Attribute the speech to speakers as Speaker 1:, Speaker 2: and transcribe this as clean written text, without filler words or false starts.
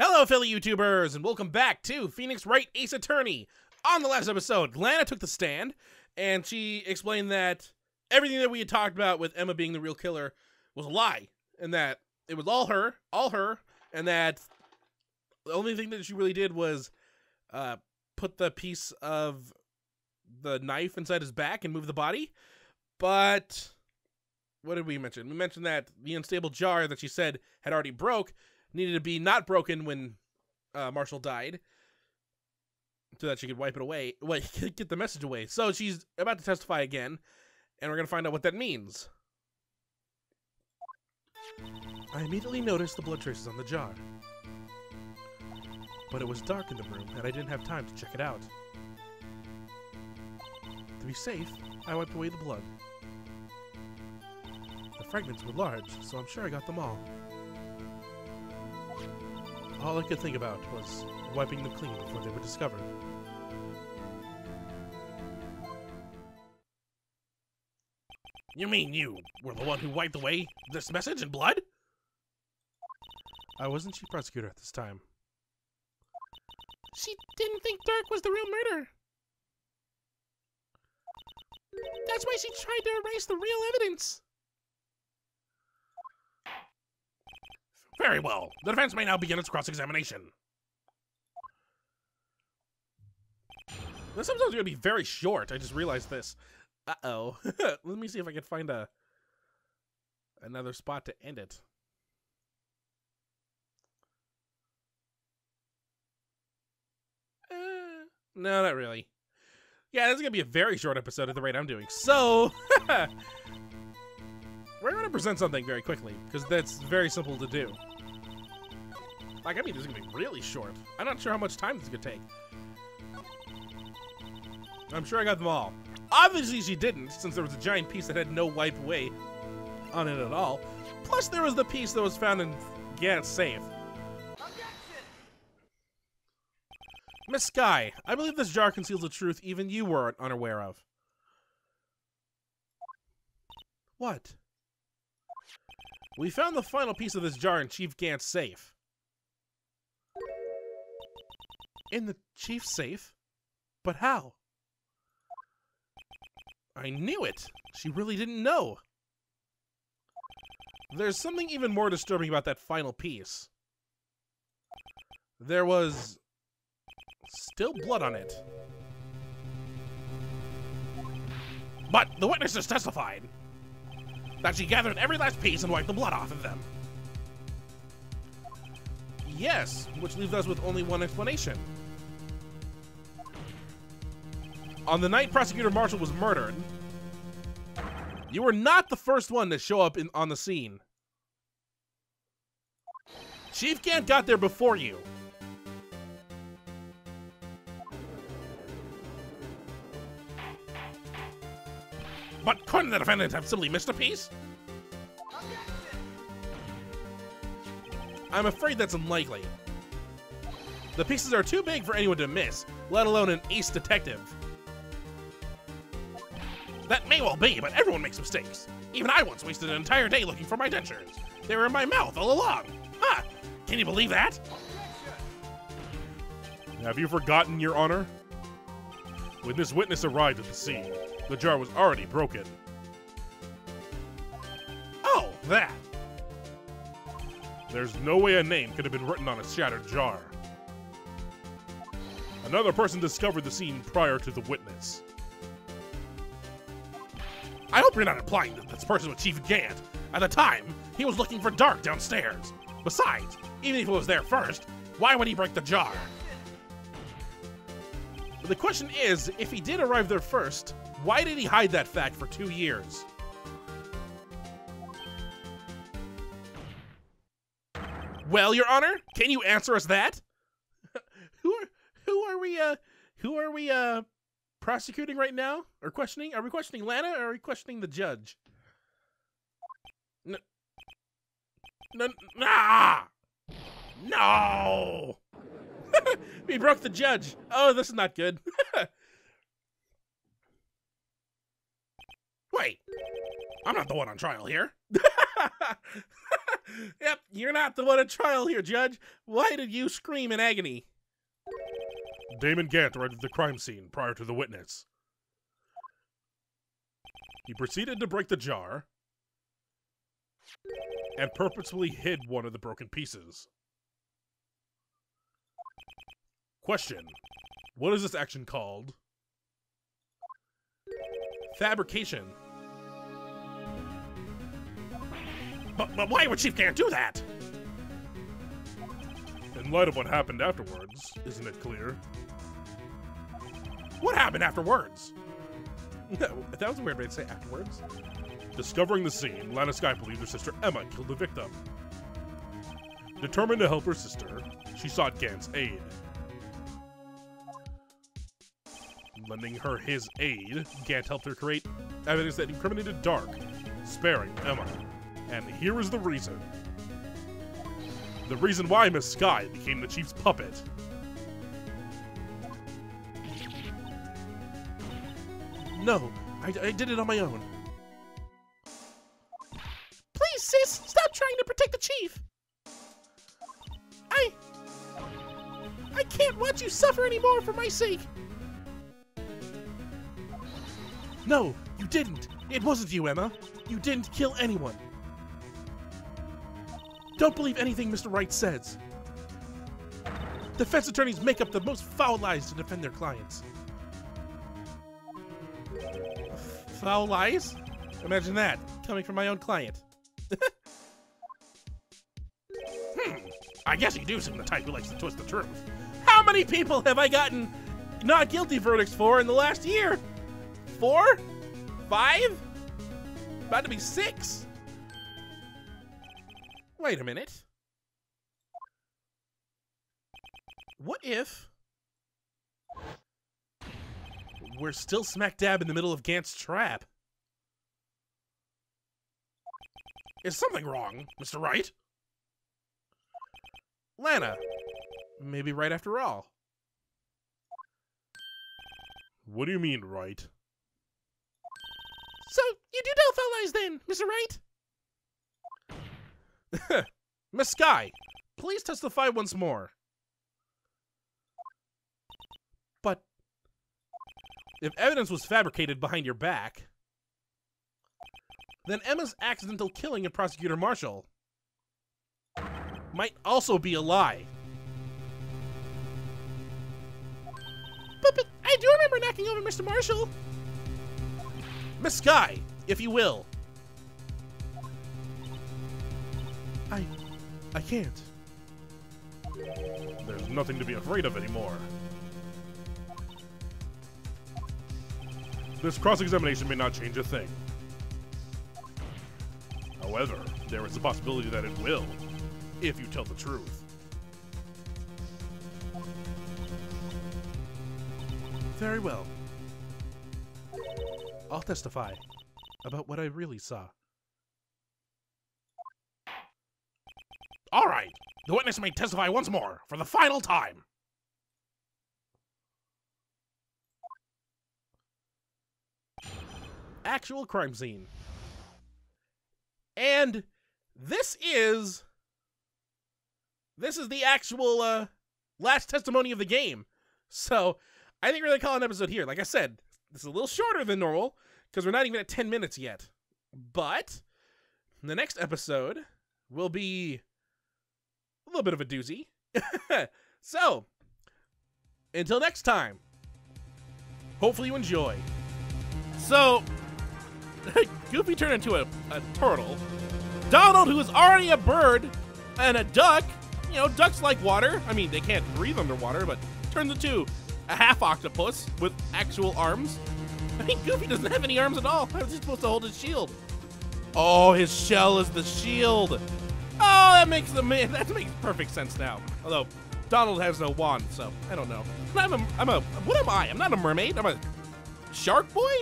Speaker 1: Hello, Philly YouTubers, and welcome back to Phoenix Wright Ace Attorney. On the last episode, Lana took the stand, and she explained that everything that we had talked about with Emma being the real killer was a lie, and that it was all her, and that the only thing that she really did was put the piece of the knife inside his back and move the body. But what did we mention? We mentioned that the unstable jar that she said had already broke needed to be not broken when Marshall died, so that she could wipe it away, get the message away. So she's about to testify again, and we're going to find out what that means. I immediately noticed the blood traces on the jar, but it was dark in the room, and I didn't have time to check it out. To be safe, I wiped away the blood. The fragments were large, so I'm sure I got them all. All I could think about was wiping them clean before they were discovered. You mean you were the one who wiped away this message in blood? I wasn't chief prosecutor at this time. She didn't think Dirk was the real murderer. That's why she tried to erase the real evidence. Very well. The defense may now begin its cross-examination. This episode's going to be very short. I just realized this. Uh-oh. Let me see if I can find another spot to end it. No, not really. Yeah, this is going to be a very short episode at the rate I'm doing. So, we're going to present something very quickly, because that's very simple to do. Like, I mean, this is going to be really short. I'm not sure how much time this is going to take. I'm sure I got them all. Obviously, she didn't, since there was a giant piece that had no wipe away on it at all. Plus, there was the piece that was found in Gant's safe. Miss Sky, I believe this jar conceals a truth even you were unaware of. What? We found the final piece of this jar in Chief Gant's safe. In the chief's safe? But how? I knew it! She really didn't know. There's something even more disturbing about that final piece. There was still blood on it. But the witnesses testified that she gathered every last piece and wiped the blood off of them. Yes, which leaves us with only one explanation. On the night Prosecutor Marshall was murdered, you were not the first one to show up on the scene. Chief Gant got there before you. But couldn't the defendant have simply missed a piece? I'm afraid that's unlikely. The pieces are too big for anyone to miss, let alone an ace detective. That may well be, but everyone makes mistakes. Even I once wasted an entire day looking for my dentures. They were in my mouth all along. Huh? Can you believe that? Have you forgotten, Your Honor? When this witness arrived at the scene, the jar was already broken. Oh, that! There's no way a name could have been written on a shattered jar. Another person discovered the scene prior to the witness. I hope you're not implying that this person was Chief Gant. At the time, he was looking for Dark downstairs. Besides, even if he was there first, why would he break the jar? The question is, if he did arrive there first, why did he hide that fact for 2 years? Well, Your Honor, can you answer us that? Who are we prosecuting right now? Or questioning? Are we questioning Lana or are we questioning the judge? No! We broke the judge. Oh, this is not good. Wait, I'm not the one on trial here. Yep, you're not the one at trial here, Judge. Why did you scream in agony? Damon Gant arrived at the crime scene prior to the witness. He proceeded to break the jar and purposefully hid one of the broken pieces. Question: what is this action called? Fabrication. But why would Chief Gant do that? In light of what happened afterwards, isn't it clear? What happened afterwards? That was a weird way to say afterwards. Discovering the scene, Lana Skye believed her sister Emma killed the victim. Determined to help her sister, she sought Gant's aid. Lending her his aid, Gant helped her create evidence that incriminated Dark, sparing Emma. And here is the reason. The reason why Miss Skye became the Chief's puppet. No, I did it on my own. Please, sis, stop trying to protect the Chief. I can't watch you suffer anymore for my sake. No, you didn't. It wasn't you, Emma. You didn't kill anyone. Don't believe anything Mr. Wright says. Defense attorneys make up the most foul lies to defend their clients. Foul lies? Imagine that, coming from my own client. I guess you do seem the type who likes to twist the truth. How many people have I gotten not guilty verdicts for in the last year? 4? 5? About to be 6. Wait a minute. What if we're still smack dab in the middle of Gant's trap? Is something wrong, Mr. Wright? Lana, maybe right after all. What do you mean, Wright? So, you do tell foul lies then, Mr. Wright? Miss Skye, please testify once more. But if evidence was fabricated behind your back, then Emma's accidental killing of Prosecutor Marshall might also be a lie. But I do remember knocking over Mr. Marshall. Miss Skye, if you will. I can't. There's nothing to be afraid of anymore. This cross-examination may not change a thing. However, there is a possibility that it will, if you tell the truth. Very well. I'll testify about what I really saw. All right, the witness may testify once more for the final time. Actual crime scene. And this is the actual last testimony of the game. So I think we're gonna call an episode here. Like I said, this is a little shorter than normal because we're not even at 10 minutes yet. But the next episode will be a little bit of a doozy. So until next time, hopefully you enjoy. So Goofy turned into a turtle. Donald, who is already a bird and a duck, you know, ducks like water. I mean, they can't breathe underwater, but turns into a half octopus with actual arms. I mean, Goofy doesn't have any arms at all. How is he supposed to hold his shield? Oh, his shell is the shield. Oh, that makes perfect sense now. Although Donald has no wand, so I don't know. What am I? I'm not a mermaid. I'm a shark boy.